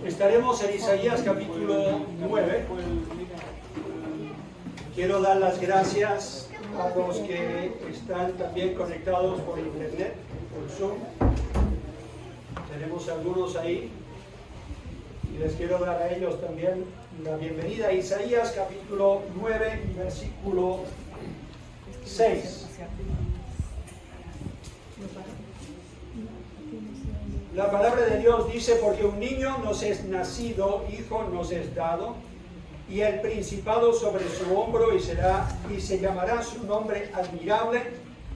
Estaremos en Isaías capítulo 9. Quiero dar las gracias a los que están también conectados por internet, por Zoom. Tenemos algunos ahí y les quiero dar a ellos también la bienvenida. Isaías capítulo 9, versículo 6. La palabra de Dios dice: porque un niño nos es nacido, hijo nos es dado, y el principado sobre su hombro, y se llamará su nombre admirable,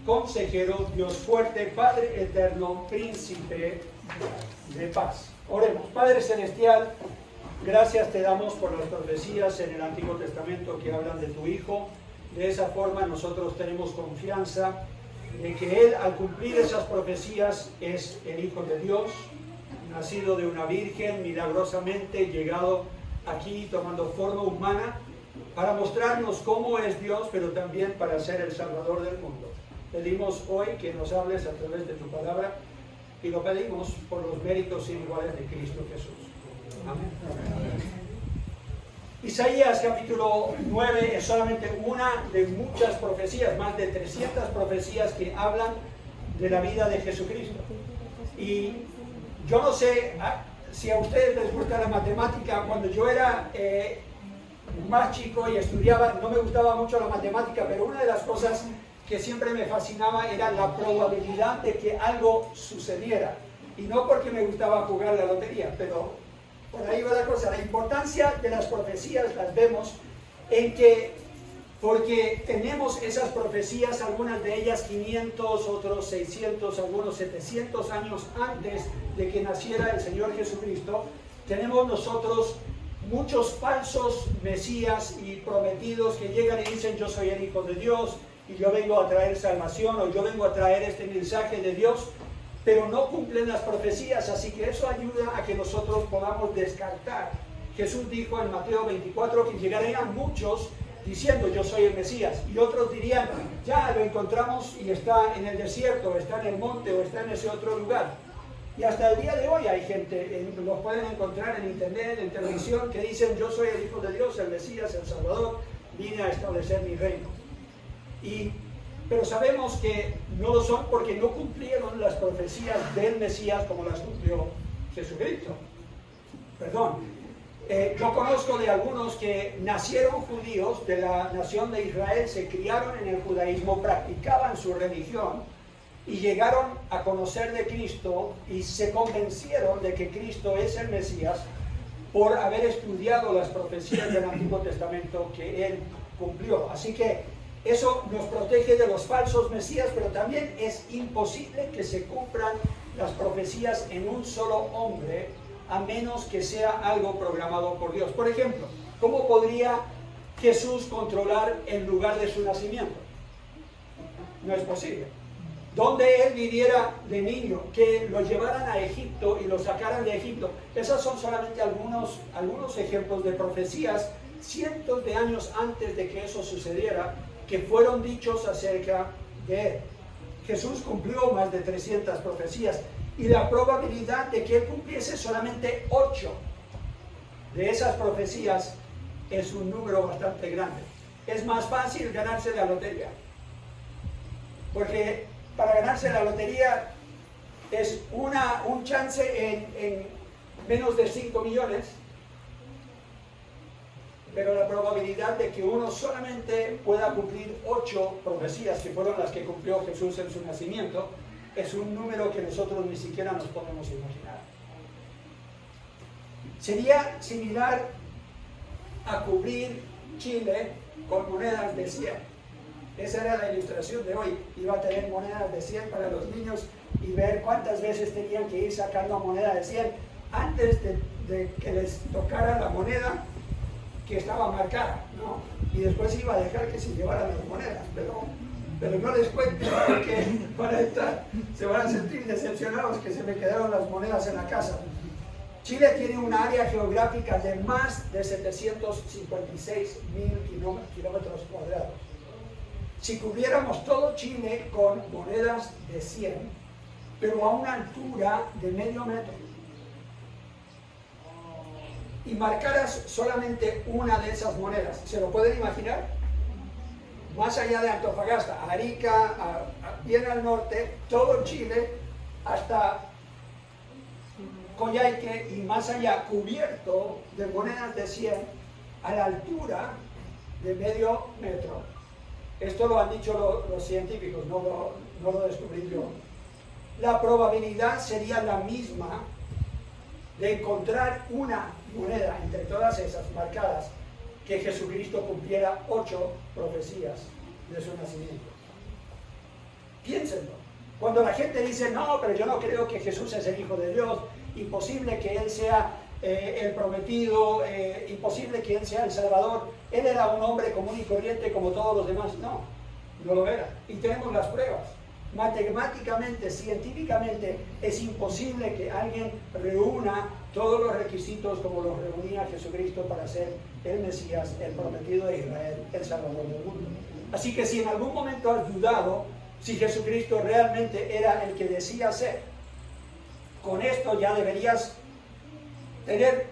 consejero, Dios fuerte, Padre eterno, príncipe de paz. Oremos. Padre celestial, gracias te damos por las profecías en el Antiguo Testamento que hablan de tu Hijo. De esa forma nosotros tenemos confianza de que Él, al cumplir esas profecías, es el Hijo de Dios, nacido de una virgen, milagrosamente llegado aquí tomando forma humana para mostrarnos cómo es Dios, pero también para ser el Salvador del mundo. Pedimos hoy que nos hables a través de tu palabra y lo pedimos por los méritos iguales de Cristo Jesús. Amén. Amén. Isaías capítulo 9 es solamente una de muchas profecías, más de 300 profecías que hablan de la vida de Jesucristo. Y yo no sé si a ustedes les gusta la matemática. Cuando yo era más chico y estudiaba, no me gustaba mucho la matemática, pero una de las cosas que siempre me fascinaba era la probabilidad de que algo sucediera. Y no porque me gustaba jugar la lotería, pero por ahí va la cosa. La importancia de las profecías las vemos en que, porque tenemos esas profecías, algunas de ellas 500, otros 600, algunos 700 años antes de que naciera el Señor Jesucristo, tenemos nosotros muchos falsos mesías y prometidos que llegan y dicen: yo soy el Hijo de Dios y yo vengo a traer salvación, o yo vengo a traer este mensaje de Dios, pero no cumplen las profecías. Así que eso ayuda a que nosotros podamos descartar. Jesús dijo en Mateo 24 que llegarían muchos diciendo: yo soy el Mesías, y otros dirían: ya lo encontramos y está en el desierto, está en el monte o está en ese otro lugar. Y hasta el día de hoy hay gente, los pueden encontrar en internet, en televisión, que dicen: yo soy el Hijo de Dios, el Mesías, el Salvador, vine a establecer mi reino. Pero sabemos que no lo son porque no cumplieron las profecías del Mesías como las cumplió Jesucristo. Perdón. Yo conozco de algunos que nacieron judíos de la nación de Israel, se criaron en el judaísmo, practicaban su religión y llegaron a conocer de Cristo y se convencieron de que Cristo es el Mesías por haber estudiado las profecías del Antiguo Testamento que Él cumplió. Así que eso nos protege de los falsos mesías, pero también es imposible que se cumplan las profecías en un solo hombre, a menos que sea algo programado por Dios. Por ejemplo, ¿cómo podría Jesús controlar el lugar de su nacimiento? No es posible. Donde Él viviera de niño, que lo llevaran a Egipto y lo sacaran de Egipto. Esos son solamente algunos ejemplos de profecías cientos de años antes de que eso sucediera, que fueron dichos acerca de Él. Jesús cumplió más de 300 profecías y la probabilidad de que Él cumpliese solamente 8 de esas profecías es un número bastante grande. Es más fácil ganarse la lotería, porque para ganarse la lotería es un chance en menos de 5 millones. Pero la probabilidad de que uno solamente pueda cumplir 8 profecías, que fueron las que cumplió Jesús en su nacimiento, es un número que nosotros ni siquiera nos podemos imaginar. Sería similar a cubrir Chile con monedas de 100. Esa era la ilustración de hoy. Iba a tener monedas de 100 para los niños y ver cuántas veces tenían que ir sacando moneda de 100 antes de que les tocara la moneda que estaba marcada, ¿no? Y después iba a dejar que se llevaran las monedas, pero no les cuento, porque se van a sentir decepcionados que se me quedaron las monedas en la casa. Chile tiene un área geográfica de más de 756,000 kilómetros cuadrados. Si cubriéramos todo Chile con monedas de 100, pero a una altura de medio metro, y marcaras solamente una de esas monedas. ¿Se lo pueden imaginar? Más allá de Antofagasta, Arica, bien al norte, todo Chile, hasta Coyhaique y más allá, cubierto de monedas de 100 a la altura de medio metro. Esto lo han dicho los científicos, no lo descubrí yo. La probabilidad sería la misma de encontrar una moneda entre todas esas marcadas que Jesucristo cumpliera 8 profecías de su nacimiento. Piénsenlo. Cuando la gente dice, no, pero yo no creo que Jesús es el Hijo de Dios, imposible que Él sea el prometido, imposible que Él sea el Salvador, Él era un hombre común y corriente como todos los demás. No, no lo era. Y tenemos las pruebas. Matemáticamente, científicamente, es imposible que alguien reúna todos los requisitos como los reunía Jesucristo para ser el Mesías, el prometido de Israel, el Salvador del mundo. Así que si en algún momento has dudado si Jesucristo realmente era el que decía ser, con esto ya deberías tener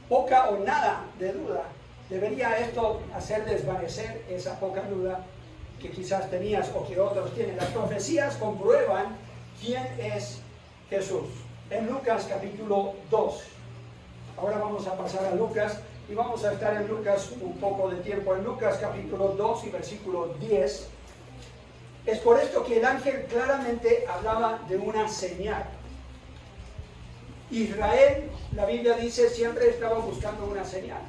poca o nada de duda. Debería esto hacer desvanecer esa poca duda que quizás tenías o que otros tienen. Las profecías comprueban quién es Jesús. En Lucas capítulo 2. Ahora vamos a pasar a Lucas y vamos a estar en Lucas un poco de tiempo. En Lucas capítulo 2 y versículo 10. Es por esto que el ángel claramente hablaba de una señal. Israel, la Biblia dice, siempre estaba buscando una señal.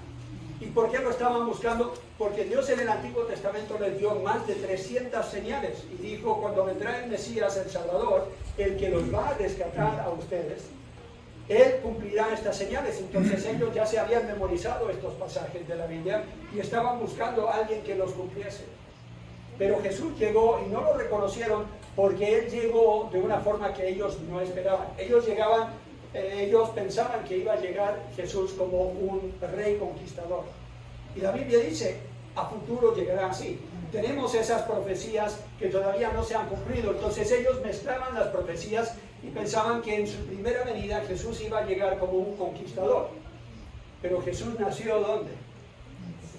¿Y por qué lo estaban buscando? Porque Dios en el Antiguo Testamento les dio más de 300 señales y dijo, cuando vendrá el Mesías, el Salvador, el que los va a rescatar a ustedes, Él cumplirá estas señales. Entonces ellos ya se habían memorizado estos pasajes de la Biblia y estaban buscando a alguien que los cumpliese. Pero Jesús llegó y no lo reconocieron porque Él llegó de una forma que ellos no esperaban. Ellos pensaban que iba a llegar Jesús como un rey conquistador. Y la Biblia dice, a futuro llegará así. Tenemos esas profecías que todavía no se han cumplido. Entonces ellos mezclaban las profecías y pensaban que en su primera venida Jesús iba a llegar como un conquistador. Pero Jesús nació ¿dónde?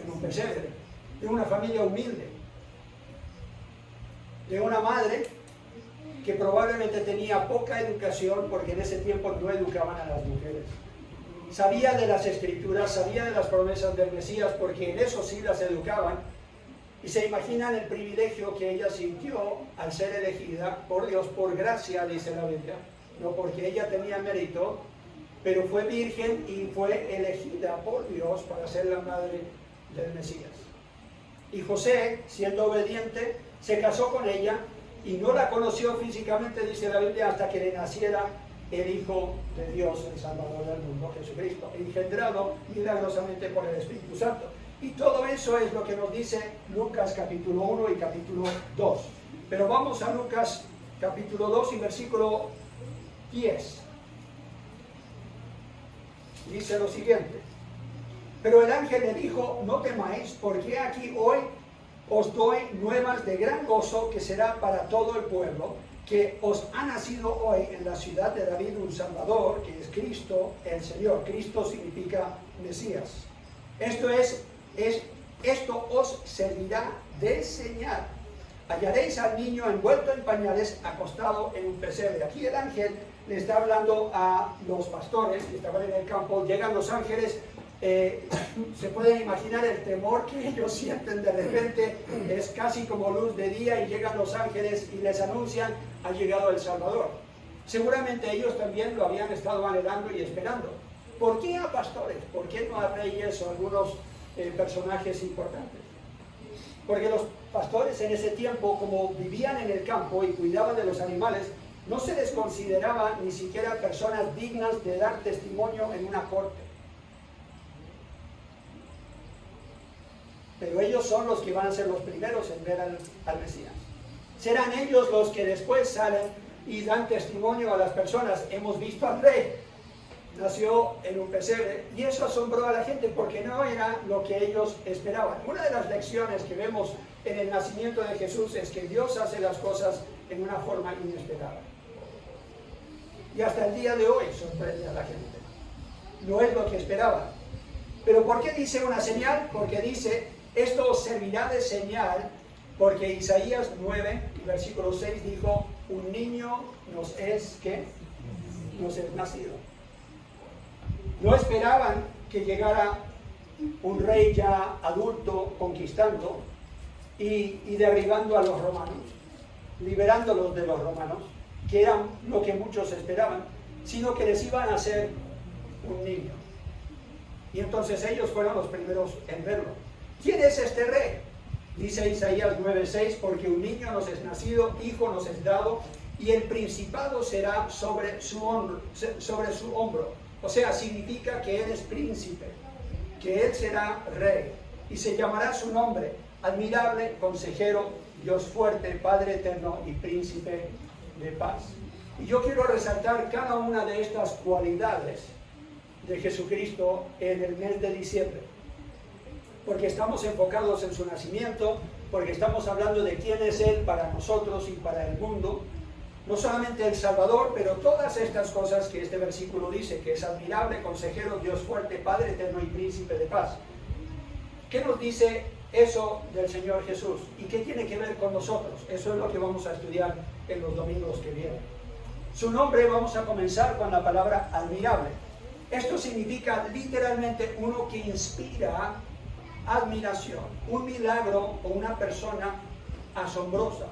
En un pesebre, de una familia humilde, de una madre que probablemente tenía poca educación porque en ese tiempo no educaban a las mujeres. Sabía de las escrituras, sabía de las promesas del Mesías porque en eso sí las educaban. Y se imaginan el privilegio que ella sintió al ser elegida por Dios, por gracia, dice la Biblia. No porque ella tenía mérito, pero fue virgen y fue elegida por Dios para ser la madre del Mesías. Y José, siendo obediente, se casó con ella y no la conoció físicamente, dice la Biblia, hasta que le naciera el Hijo de Dios, el Salvador del mundo, Jesucristo, engendrado milagrosamente por el Espíritu Santo. Y todo eso es lo que nos dice Lucas capítulo 1 y capítulo 2. Pero vamos a Lucas capítulo 2 y versículo 10. Dice lo siguiente. Pero el ángel le dijo, no temáis, porque aquí hoy os doy nuevas de gran gozo que será para todo el pueblo, que os ha nacido hoy en la ciudad de David un Salvador, que es Cristo el Señor. Cristo significa Mesías. Esto os servirá de señal. Hallaréis al niño envuelto en pañales, acostado en un pesebre. Aquí el ángel le está hablando a los pastores que estaban en el campo. Llegan los ángeles. Se pueden imaginar el temor que ellos sienten de repente. Es casi como luz de día y llegan los ángeles y les anuncian, ha llegado el Salvador. Seguramente ellos también lo habían estado anhelando y esperando. ¿Por qué a pastores? ¿Por qué no a reyes o algunos personajes importantes? Porque los pastores en ese tiempo, como vivían en el campo y cuidaban de los animales, no se les consideraba ni siquiera personas dignas de dar testimonio en una corte. Pero ellos son los que van a ser los primeros en ver al Mesías. Serán ellos los que después salen y dan testimonio a las personas. Hemos visto al rey, nació en un pesebre, y eso asombró a la gente porque no era lo que ellos esperaban. Una de las lecciones que vemos en el nacimiento de Jesús es que Dios hace las cosas en una forma inesperada. Y hasta el día de hoy sorprende a la gente. no es lo que esperaban. Pero ¿por qué dice una señal? Porque dice, esto os servirá de señal, porque Isaías 9, versículo 6 dijo, un niño nos es, ¿qué? Nos es nacido. No esperaban que llegara un rey ya adulto conquistando y derribando a los romanos, liberándolos de los romanos, que eran lo que muchos esperaban, sino que les iban a hacer un niño. Y entonces ellos fueron los primeros en verlo. ¿Quién es este rey? Dice Isaías 9:6, porque un niño nos es nacido, hijo nos es dado, y el principado será sobre su hombro. O sea, significa que él es príncipe, que él será rey, y se llamará su nombre, admirable, consejero, Dios fuerte, Padre eterno y príncipe de paz. Y yo quiero resaltar cada una de estas cualidades de Jesucristo en el mes de diciembre, porque estamos enfocados en su nacimiento, porque estamos hablando de quién es Él para nosotros y para el mundo, no solamente el Salvador, pero todas estas cosas que este versículo dice, que es admirable, consejero, Dios fuerte, Padre eterno y príncipe de paz. ¿Qué nos dice eso del Señor Jesús? ¿Y qué tiene que ver con nosotros? Eso es lo que vamos a estudiar en los domingos que vienen. Su nombre, vamos a comenzar con la palabra admirable. Esto significa literalmente uno que inspira admiración, un milagro o una persona asombrosa.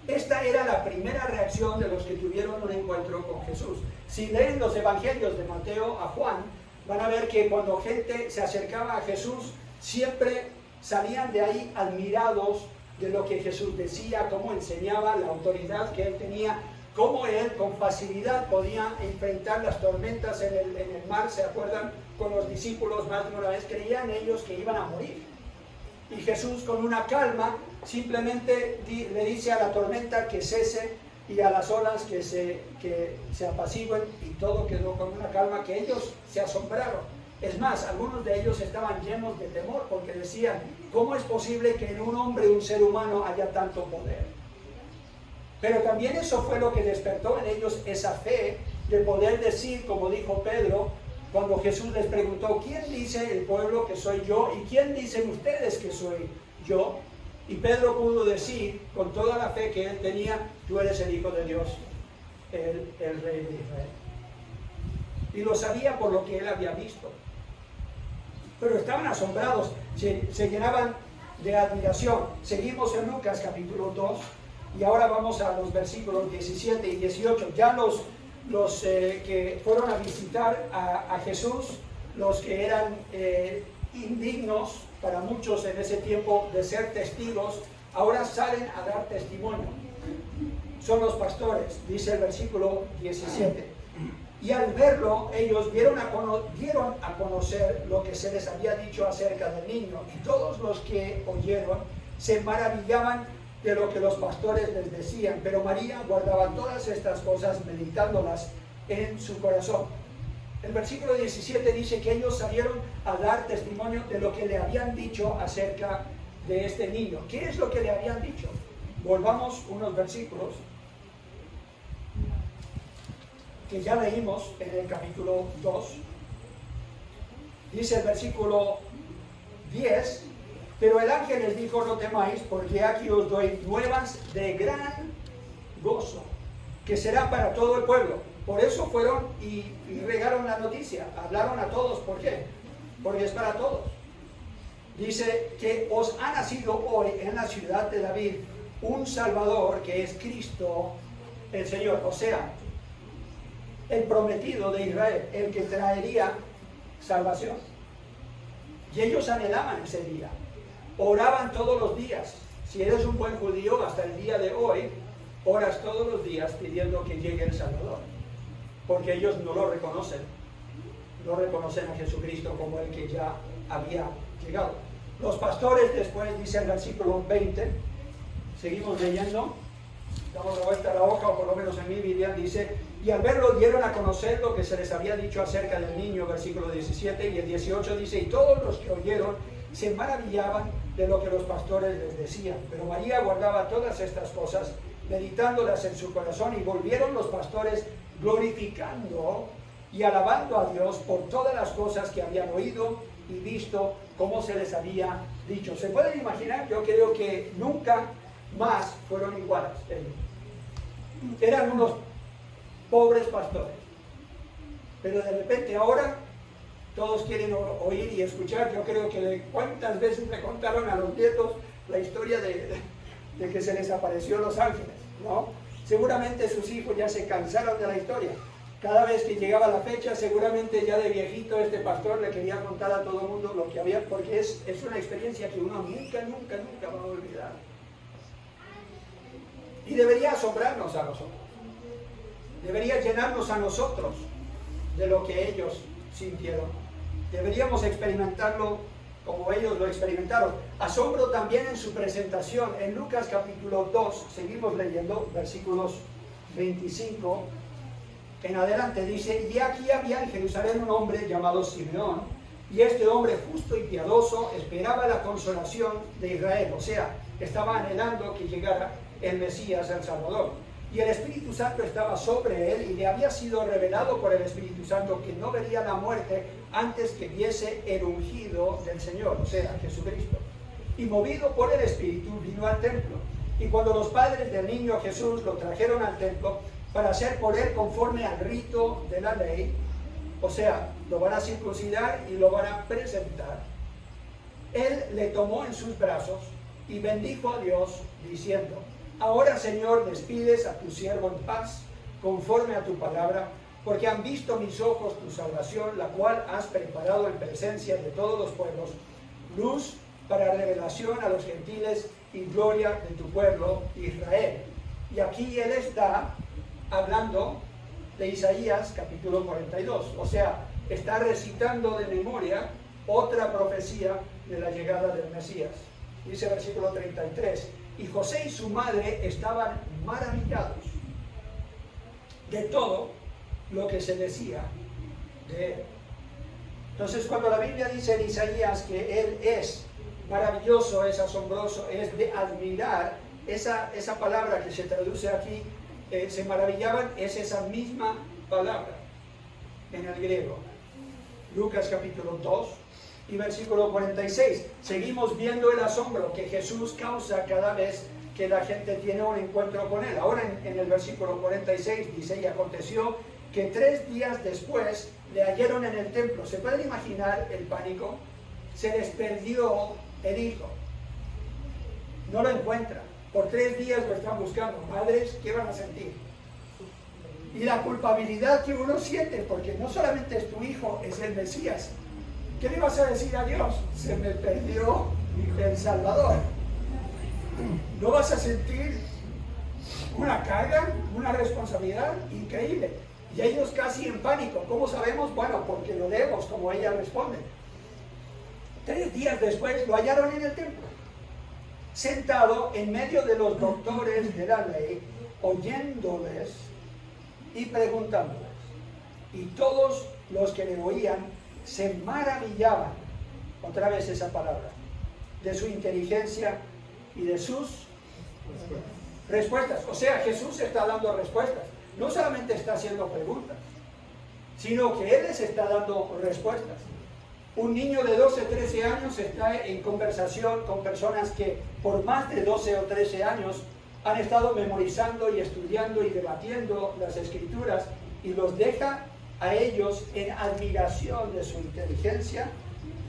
Esta era la primera reacción de los que tuvieron un encuentro con Jesús. Si leen los evangelios de Mateo a Juan, van a ver que cuando gente se acercaba a Jesús, siempre salían de ahí admirados de lo que Jesús decía, cómo enseñaba, la autoridad que él tenía, cómo él con facilidad podía enfrentar las tormentas en el mar. ¿Se acuerdan? Con los discípulos más de una vez creían ellos que iban a morir. Y Jesús con una calma simplemente le dice a la tormenta que cese y a las olas que se apacigüen, y todo quedó con una calma que ellos se asombraron. Es más, algunos de ellos estaban llenos de temor porque decían, ¿cómo es posible que en un hombre, un ser humano, haya tanto poder? Pero también eso fue lo que despertó en ellos esa fe de poder decir, como dijo Pedro, cuando Jesús les preguntó, ¿quién dice el pueblo que soy yo? ¿Y quién dicen ustedes que soy yo? Y Pedro pudo decir, con toda la fe que él tenía, tú eres el Hijo de Dios, el Rey de Israel. Y lo sabía por lo que él había visto. Pero estaban asombrados, se llenaban de admiración. Seguimos en Lucas capítulo 2, y ahora vamos a los versículos 17 y 18. Ya los que fueron a visitar a Jesús, los que eran indignos para muchos en ese tiempo de ser testigos, ahora salen a dar testimonio. Son los pastores, dice el versículo 17. Y al verlo, ellos dieron a conocer lo que se les había dicho acerca del niño, y todos los que oyeron se maravillaban de lo que los pastores les decían, pero María guardaba todas estas cosas, meditándolas en su corazón. El versículo 17 dice que ellos salieron a dar testimonio de lo que le habían dicho acerca de este niño. ¿Qué es lo que le habían dicho? Volvamos unos versículos que ya leímos en el capítulo 2. Dice el versículo 10, pero el ángel les dijo, no temáis, porque aquí os doy nuevas de gran gozo, que será para todo el pueblo. Por eso fueron y regaron la noticia, hablaron a todos. ¿Por qué? Porque es para todos. Dice que os ha nacido hoy en la ciudad de David un Salvador, que es Cristo el Señor. O sea, el prometido de Israel, el que traería salvación. Y ellos anhelaban ese día, oraban todos los días. Si eres un buen judío, hasta el día de hoy, oras todos los días pidiendo que llegue el Salvador, porque ellos no lo reconocen, no reconocen a Jesucristo como el que ya había llegado. Los pastores, después dice el versículo 20, seguimos leyendo, damos la vuelta a la hoja, o por lo menos en mi Biblia, dice, y al verlo dieron a conocer lo que se les había dicho acerca del niño, versículo 17, y el 18 dice, y todos los que oyeron se maravillaban de lo que los pastores les decían. Pero María guardaba todas estas cosas, meditándolas en su corazón, y volvieron los pastores glorificando y alabando a Dios por todas las cosas que habían oído y visto, como se les había dicho. ¿Se pueden imaginar? Yo creo que nunca más fueron iguales ellos. Eran unos pobres pastores, pero de repente ahora todos quieren oír y escuchar. Yo creo que cuántas veces le contaron a los nietos la historia de que se les apareció los ángeles, ¿no? Seguramente sus hijos ya se cansaron de la historia. Cada vez que llegaba la fecha, seguramente ya de viejito este pastor le quería contar a todo el mundo lo que había, porque es una experiencia que uno nunca va a olvidar. Y debería asombrarnos a nosotros. Debería llenarnos a nosotros de lo que ellos sintieron. Deberíamos experimentarlo como ellos lo experimentaron. Asombro también en su presentación. En Lucas capítulo 2, seguimos leyendo, versículos 25 en adelante, dice: y aquí había en Jerusalén un hombre llamado Simeón, y este hombre justo y piadoso esperaba la consolación de Israel. O sea, estaba anhelando que llegara el Mesías, el Salvador. Y el Espíritu Santo estaba sobre él, y le había sido revelado por el Espíritu Santo que no vería la muerte antes que viese el ungido del Señor, o sea, Jesucristo. Y movido por el Espíritu vino al templo. Y cuando los padres del niño Jesús lo trajeron al templo para hacer por él conforme al rito de la ley, o sea, lo van a circuncidar y lo van a presentar, él le tomó en sus brazos y bendijo a Dios diciendo: ahora, Señor, despides a tu siervo en paz, conforme a tu palabra, porque han visto mis ojos tu salvación, la cual has preparado en presencia de todos los pueblos, luz para revelación a los gentiles y gloria de tu pueblo Israel. Y aquí él está hablando de Isaías capítulo 42, o sea, está recitando de memoria otra profecía de la llegada del Mesías. Dice versículo 33: y José y su madre estaban maravillados de todo lo que se decía de él. Entonces, cuando la Biblia dice en Isaías que él es maravilloso, es asombroso, es de admirar, esa palabra que se traduce aquí, se maravillaban, es esa misma palabra en el griego. Lucas capítulo 2 y versículo 46. Seguimos viendo el asombro que Jesús causa cada vez que la gente tiene un encuentro con él. Ahora en el versículo 46 dice: y aconteció que 3 días después le hallaron en el templo. ¿Se pueden imaginar el pánico? Se les perdió el hijo. No lo encuentran. Por 3 días lo están buscando. Madres, ¿qué van a sentir? Y la culpabilidad que uno siente, porque no solamente es tu hijo, es el Mesías. ¿Qué le vas a decir a Dios? Se me perdió el Salvador. ¿No vas a sentir una carga, una responsabilidad increíble? Y ellos casi en pánico. ¿Cómo sabemos? Bueno, porque lo leemos como ella responde. 3 días después lo hallaron en el templo, sentado en medio de los doctores de la ley, oyéndoles y preguntándoles. Y todos los que le oían se maravillaban, otra vez esa palabra, de su inteligencia y de sus respuestas. O sea, Jesús está dando respuestas. No solamente está haciendo preguntas, sino que Él les está dando respuestas. Un niño de 12 o 13 años está en conversación con personas que por más de 12 o 13 años han estado memorizando y estudiando y debatiendo las Escrituras, y los deja a ellos en admiración de su inteligencia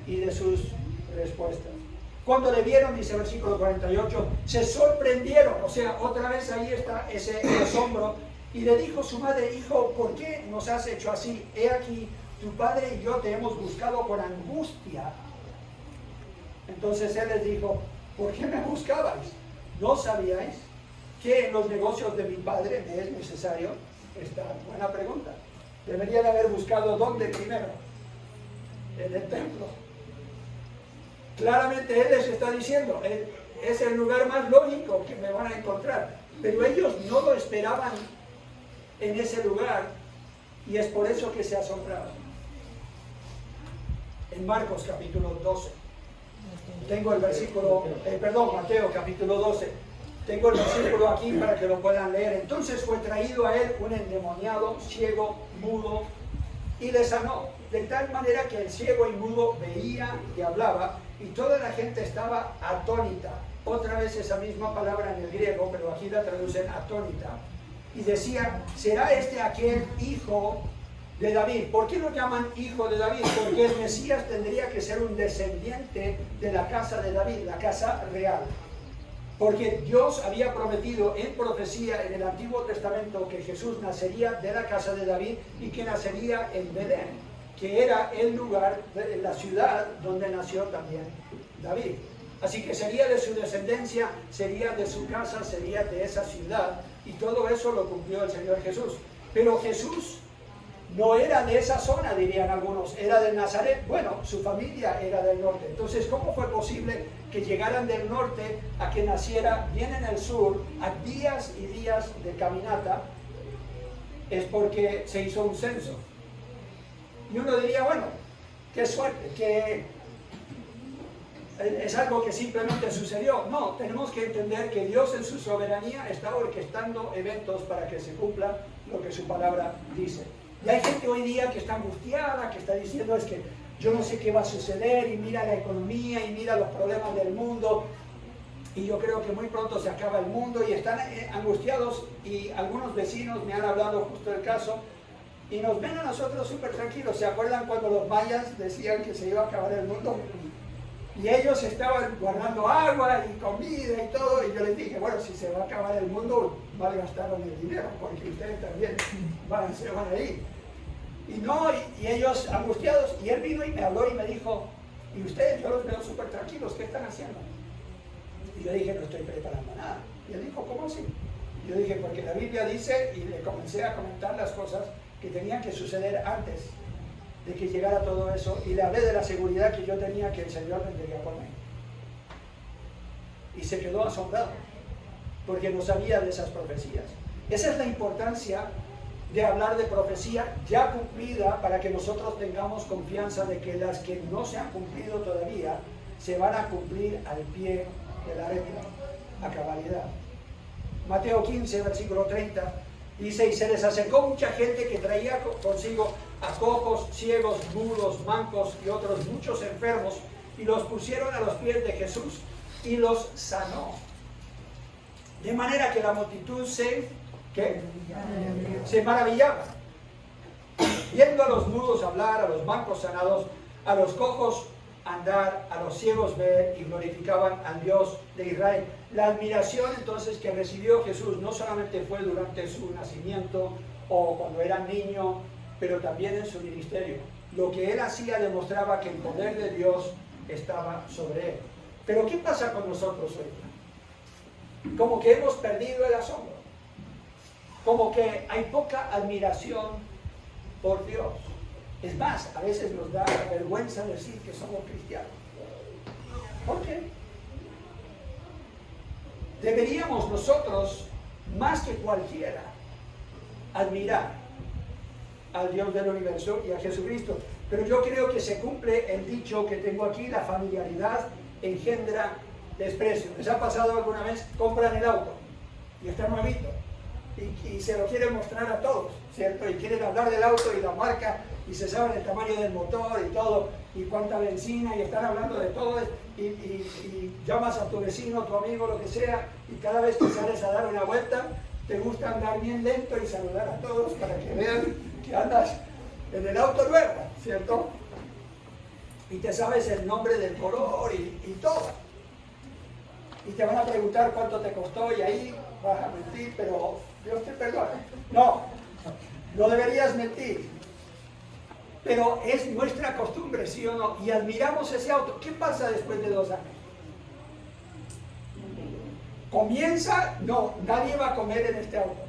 y de sus respuestas. Cuando le vieron, dice versículo 48, se sorprendieron. O sea, otra vez ahí está ese asombro. Y le dijo su madre: hijo, ¿por qué nos has hecho así? He aquí, tu padre y yo te hemos buscado con angustia. Entonces él les dijo: ¿por qué me buscabais? ¿No sabíais que en los negocios de mi padre me es necesario estar? Buena pregunta. Deberían haber buscado ¿dónde primero? En el templo. Claramente él les está diciendo: es el lugar más lógico que me van a encontrar. Pero ellos no lo esperaban en ese lugar, y es por eso que se asombraban. En Marcos capítulo 12, tengo el versículo, Mateo capítulo 12, tengo el versículo aquí para que lo puedan leer. Entonces fue traído a él un endemoniado, ciego, mudo, y le sanó, de tal manera que el ciego y mudo veía y hablaba, y toda la gente estaba atónita. Otra vez esa misma palabra en el griego, pero aquí la traducen atónita. Y decía, ¿será este aquel hijo de David? ¿Por qué lo llaman hijo de David? Porque el Mesías tendría que ser un descendiente de la casa de David, la casa real. Porque Dios había prometido en profecía en el Antiguo Testamento que Jesús nacería de la casa de David y que nacería en Belén, que era el lugar, la ciudad donde nació también David. Así que sería de su descendencia, sería de su casa, sería de esa ciudad, y todo eso lo cumplió el Señor Jesús. Pero Jesús no era de esa zona, dirían algunos, era de Nazaret. Bueno, su familia era del norte. Entonces, ¿cómo fue posible que llegaran del norte a que naciera bien en el sur, a días y días de caminata? Es porque se hizo un censo. Y uno diría, bueno, qué suerte, que es algo que simplemente sucedió. No, tenemos que entender que Dios en su soberanía está orquestando eventos para que se cumpla lo que su palabra dice. Y hay gente hoy día que está angustiada, que está diciendo es que yo no sé qué va a suceder, y mira la economía, y mira los problemas del mundo, y yo creo que muy pronto se acaba el mundo, y están angustiados, y algunos vecinos me han hablado justo del caso, y nos ven a nosotros súper tranquilos. ¿Se acuerdan cuando los mayas decían que se iba a acabar el mundo? Y ellos estaban guardando agua y comida y todo, y yo les dije, bueno, si se va a acabar el mundo, malgastaron el dinero, porque ustedes también se van a ir. Y no, y ellos angustiados, y él vino y me habló y me dijo, y ustedes, yo los veo súper tranquilos, ¿qué están haciendo? Y yo dije, no estoy preparando nada. Y él dijo, ¿cómo así? Y yo dije, porque la Biblia dice, y le comencé a comentar las cosas que tenían que suceder antes de que llegara todo eso, y le hablé de la seguridad que yo tenía que el Señor vendría por mí. Y se quedó asombrado, porque no sabía de esas profecías. Esa es la importancia de hablar de profecía ya cumplida, para que nosotros tengamos confianza de que las que no se han cumplido todavía se van a cumplir al pie de la letra, a cabalidad. Mateo 15, versículo 30, dice, y se les acercó mucha gente que traía consigo a cojos, ciegos, mudos, mancos y otros muchos enfermos, y los pusieron a los pies de Jesús y los sanó. De manera que la multitud se maravillaba, viendo a los mudos hablar, a los mancos sanados, a los cojos andar, a los ciegos ver, y glorificaban al Dios de Israel. La admiración entonces que recibió Jesús no solamente fue durante su nacimiento o cuando era niño, pero también en su ministerio. Lo que él hacía demostraba que el poder de Dios estaba sobre él. Pero ¿qué pasa con nosotros hoy? Como que hemos perdido el asombro, como que hay poca admiración por Dios. Es más, a veces nos da vergüenza decir que somos cristianos. ¿Por qué? Deberíamos nosotros, más que cualquiera, admirar al Dios del universo y a Jesucristo. Pero yo creo que se cumple el dicho que tengo aquí, la familiaridad engendra desprecio. ¿Les ha pasado alguna vez? Compran el auto y está nuevito y se lo quieren mostrar a todos, ¿cierto? Y quieren hablar del auto y la marca, y se sabe el tamaño del motor y todo, y cuánta benzina, y están hablando de todo, y llamas a tu vecino, tu amigo, lo que sea, y cada vez que sales a dar una vuelta, te gusta andar bien lento y saludar a todos para que vean que andas en el auto nuevo, ¿cierto? Y te sabes el nombre del color y todo. Y te van a preguntar cuánto te costó, y ahí vas a mentir, pero Dios te perdone. No, no deberías mentir. Pero es nuestra costumbre, ¿sí o no? Y admiramos ese auto. ¿Qué pasa después de 2 años? Comienza, no, nadie va a comer en este auto.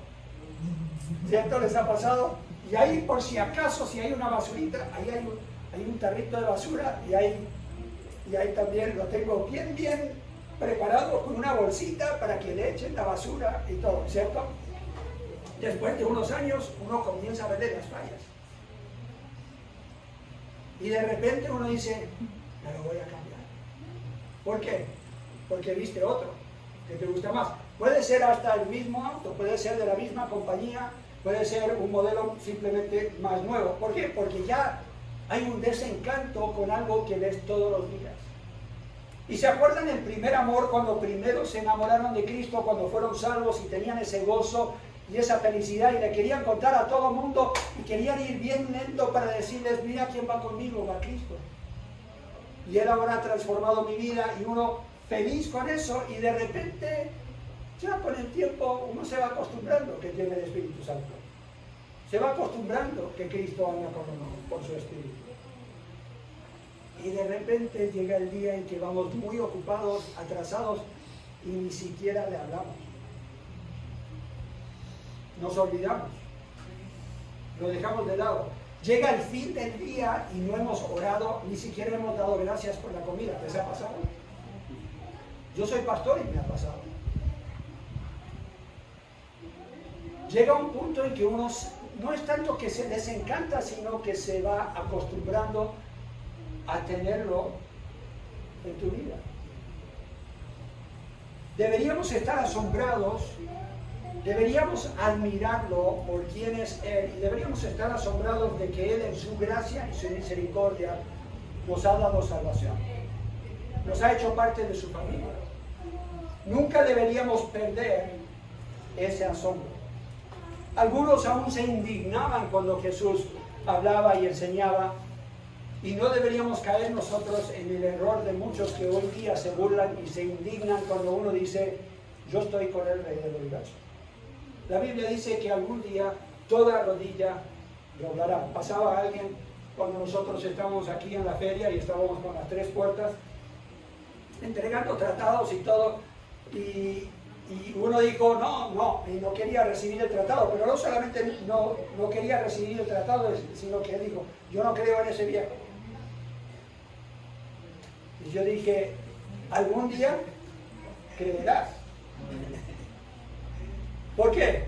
¿Cierto? ¿Les ha pasado? Y ahí, por si acaso, si hay una basurita, ahí hay un tarrito de basura, y ahí también lo tengo bien preparado con una bolsita para que le echen la basura y todo, ¿cierto? Después de unos años, uno comienza a ver las fallas. Y de repente uno dice, me lo voy a cambiar. ¿Por qué? Porque viste otro que te gusta más. Puede ser hasta el mismo auto, puede ser de la misma compañía, puede ser un modelo simplemente más nuevo. ¿Por qué? Porque ya hay un desencanto con algo que ves todos los días. Y se acuerdan el primer amor, cuando primero se enamoraron de Cristo, cuando fueron salvos y tenían ese gozo y esa felicidad y le querían contar a todo el mundo y querían ir bien lento para decirles, mira quién va conmigo, va Cristo. Y Él ahora ha transformado mi vida, y uno feliz con eso, y de repente, ya con el tiempo, uno se va acostumbrando que tiene el Espíritu Santo. Se va acostumbrando que Cristo anda con uno, por su Espíritu. Y de repente llega el día en que vamos muy ocupados, atrasados, y ni siquiera le hablamos. Nos olvidamos. Lo dejamos de lado. Llega el fin del día y no hemos orado, ni siquiera hemos dado gracias por la comida. ¿Les ha pasado? Yo soy pastor y me ha pasado. Llega un punto en que uno no es tanto que se les encanta, sino que se va acostumbrando a tenerlo en tu vida. Deberíamos estar asombrados, deberíamos admirarlo por quién es Él, y deberíamos estar asombrados de que Él en su gracia y su misericordia nos ha dado salvación, nos ha hecho parte de su familia. Nunca deberíamos perder ese asombro. Algunos aún se indignaban cuando Jesús hablaba y enseñaba, y no deberíamos caer nosotros en el error de muchos que hoy día se burlan y se indignan cuando uno dice, yo estoy con el Rey del Universo. La Biblia dice que algún día toda rodilla doblará. Pasaba alguien cuando nosotros estábamos aquí en la feria y estábamos con las 3 puertas entregando tratados y todo, y uno dijo y no quería recibir el tratado, pero no solamente no quería recibir el tratado, sino que dijo, yo no creo en ese viejo. Y yo dije, algún día creerás. ¿Por qué?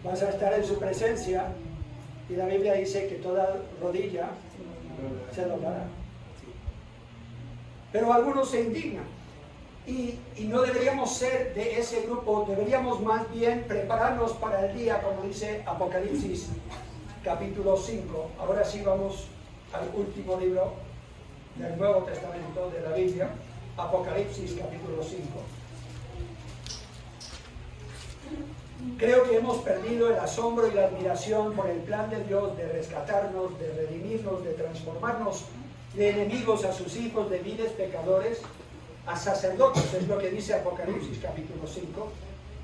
Vas a estar en su presencia y la Biblia dice que toda rodilla se doblará. Pero algunos se indignan y no deberíamos ser de ese grupo, deberíamos más bien prepararnos para el día, como dice Apocalipsis capítulo 5. Ahora sí vamos al último libro del Nuevo Testamento de la Biblia, Apocalipsis capítulo 5. Creo que hemos perdido el asombro y la admiración por el plan de Dios de rescatarnos, de redimirnos, de transformarnos de enemigos a sus hijos, de viles pecadores, a sacerdotes, es lo que dice Apocalipsis capítulo 5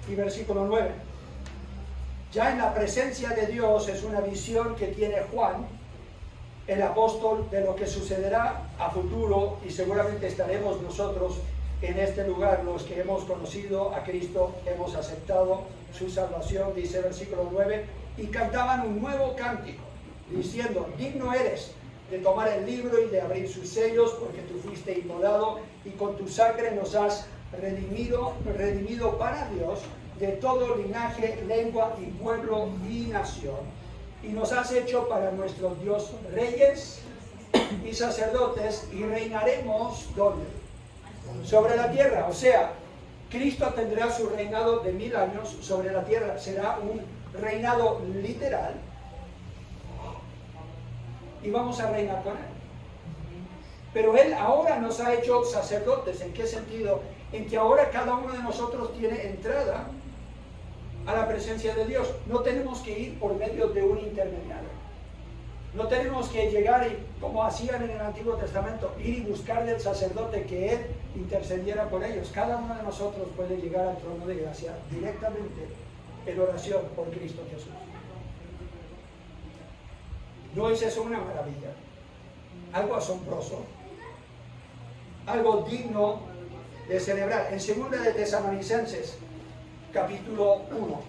y versículo 9. Ya en la presencia de Dios es una visión que tiene Juan, el apóstol, de lo que sucederá a futuro, y seguramente estaremos nosotros en este lugar, los que hemos conocido a Cristo, hemos aceptado su salvación, dice versículo 9, y cantaban un nuevo cántico, diciendo, digno eres de tomar el libro y de abrir sus sellos, porque tú fuiste inmolado y con tu sangre nos has redimido para Dios de todo linaje, lengua y pueblo y nación, y nos has hecho para nuestro Dios reyes y sacerdotes, y reinaremos ¿dónde? Sobre la tierra. O sea, Cristo tendrá su reinado de 1000 años sobre la tierra. Será un reinado literal y vamos a reinar con Él. Pero Él ahora nos ha hecho sacerdotes. ¿En qué sentido? En que ahora cada uno de nosotros tiene entrada a la presencia de Dios. No tenemos que ir por medio de un intermediario. No tenemos que llegar y, como hacían en el Antiguo Testamento, ir y buscar del sacerdote que Él intercediera por ellos. Cada uno de nosotros puede llegar al trono de gracia directamente en oración por Cristo Jesús. ¿No es eso una maravilla? Algo asombroso, algo digno de celebrar. En 2 de Tesalonicenses capítulo 1,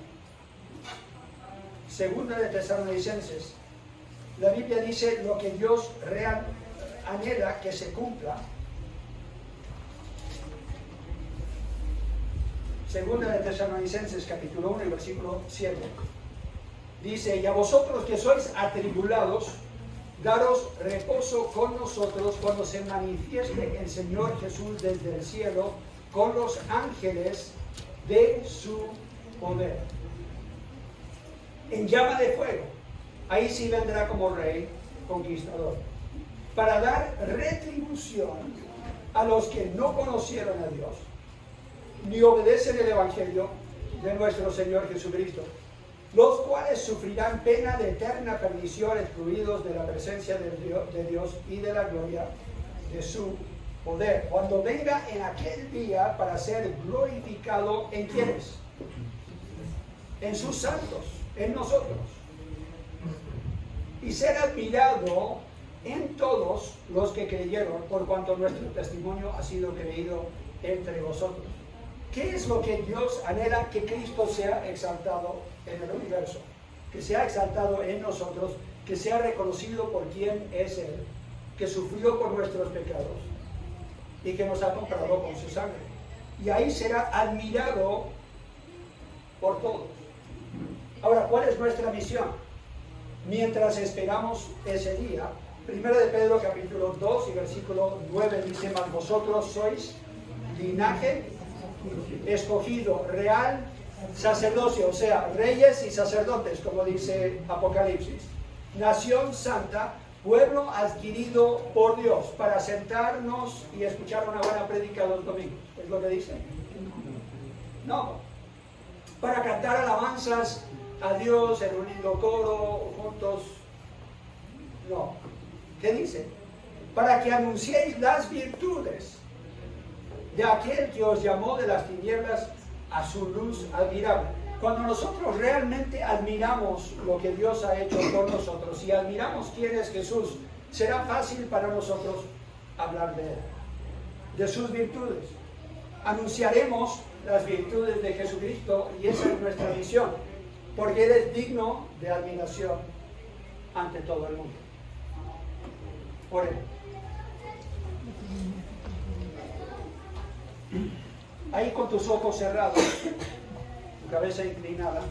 2 de Tesalonicenses, la Biblia dice lo que Dios real anhela que se cumpla. 2 de Tesalonicenses capítulo 1 y versículo 7. Dice, y a vosotros que sois atribulados, daros reposo con nosotros cuando se manifieste el Señor Jesús desde el cielo con los ángeles de su poder. en llama de fuego. Ahí sí vendrá como rey conquistador, para dar retribución a los que no conocieron a Dios, ni obedecen el Evangelio de nuestro Señor Jesucristo, los cuales sufrirán pena de eterna perdición, excluidos de la presencia de Dios y de la gloria de su poder, cuando venga en aquel día para ser glorificado en quienes, en sus santos, en nosotros, y ser admirado en todos los que creyeron, por cuanto nuestro testimonio ha sido creído entre vosotros. ¿Qué es lo que Dios anhela? Que Cristo sea exaltado en el universo, que sea exaltado en nosotros, que sea reconocido por quien es Él, que sufrió por nuestros pecados y que nos ha comprado con su sangre. Y ahí será admirado por todos. Ahora, ¿cuál es nuestra misión? Mientras esperamos ese día, 1 de Pedro capítulo 2 y versículo 9 dice: mas vosotros sois linaje escogido, real sacerdocio, o sea, reyes y sacerdotes, como dice Apocalipsis, nación santa, pueblo adquirido por Dios, para sentarnos y escuchar una buena prédica los domingos. ¿Es lo que dice? No. Para cantar alabanzas a Dios en un lindo coro, juntos. No. ¿Qué dice? Para que anunciéis las virtudes de aquel que os llamó de las tinieblas a su luz admirable. Cuando nosotros realmente admiramos lo que Dios ha hecho por nosotros y admiramos quién es Jesús, será fácil para nosotros hablar de Él, de sus virtudes. Anunciaremos las virtudes de Jesucristo y esa es nuestra misión, porque Él es digno de admiración ante todo el mundo. Oremos. Ahí con tus ojos cerrados, tu cabeza inclinada,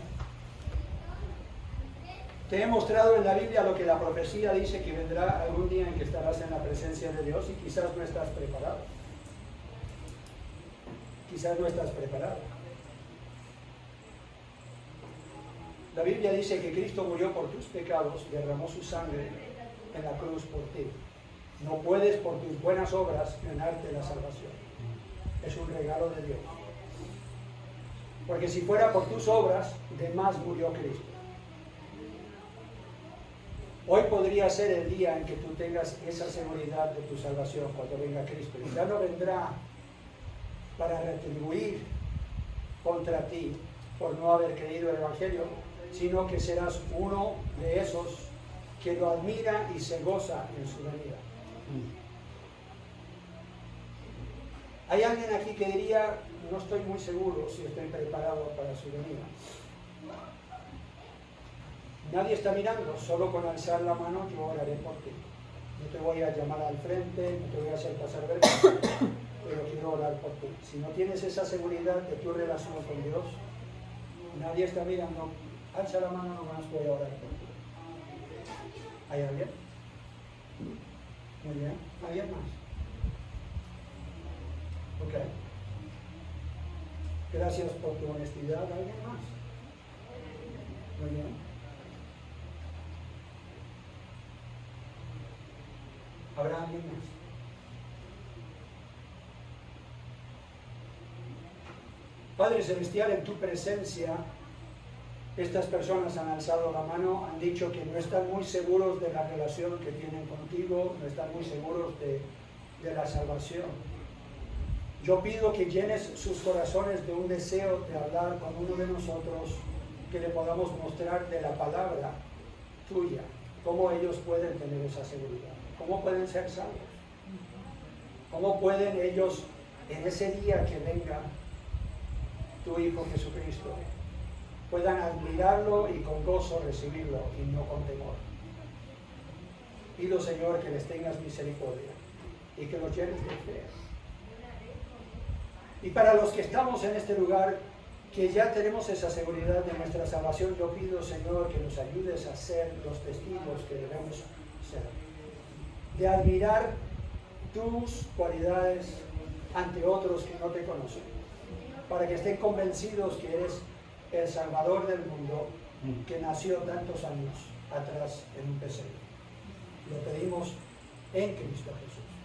te he mostrado en la Biblia lo que la profecía dice, que vendrá algún día en que estarás en la presencia de Dios y quizás no estás preparado. Quizás no estás preparado. La Biblia dice que Cristo murió por tus pecados, derramó su sangre en la cruz por ti. No puedes por tus buenas obras ganarte la salvación. Es un regalo de Dios. Porque si fuera por tus obras, de más murió Cristo. Hoy podría ser el día en que tú tengas esa seguridad de tu salvación cuando venga Cristo. Y ya no vendrá para retribuir contra ti por no haber creído el Evangelio, sino que serás uno de esos que lo admira y se goza en su venida. Hay alguien aquí que diría: no estoy muy seguro si estoy preparado para su venida. Nadie está mirando, solo con alzar la mano yo oraré por ti. No te voy a llamar al frente, no te voy a hacer pasar vergüenza, pero quiero orar por ti. Si no tienes esa seguridad de tu relación con Dios, nadie está mirando, alza la mano nomás, voy a orar por ti. ¿Hay alguien? Muy bien, ¿alguien más? Ok. Gracias por tu honestidad. ¿Alguien más? Muy bien. ¿Habrá alguien más? Padre Celestial, en tu presencia, estas personas han alzado la mano, han dicho que no están muy seguros de la relación que tienen contigo, no están muy seguros de la salvación. Yo pido que llenes sus corazones de un deseo de hablar con uno de nosotros, que le podamos mostrar de la palabra tuya, cómo ellos pueden tener esa seguridad, cómo pueden ser salvos, cómo pueden ellos en ese día que venga tu Hijo Jesucristo, puedan admirarlo y con gozo recibirlo y no con temor. Pido, Señor, que les tengas misericordia y que los llenes de fe. Y para los que estamos en este lugar, que ya tenemos esa seguridad de nuestra salvación, yo pido, Señor, que nos ayudes a ser los testigos que debemos ser, de admirar tus cualidades ante otros que no te conocen, para que estén convencidos que eres el Salvador del mundo que nació tantos años atrás en un pesebre. Lo pedimos en Cristo Jesús.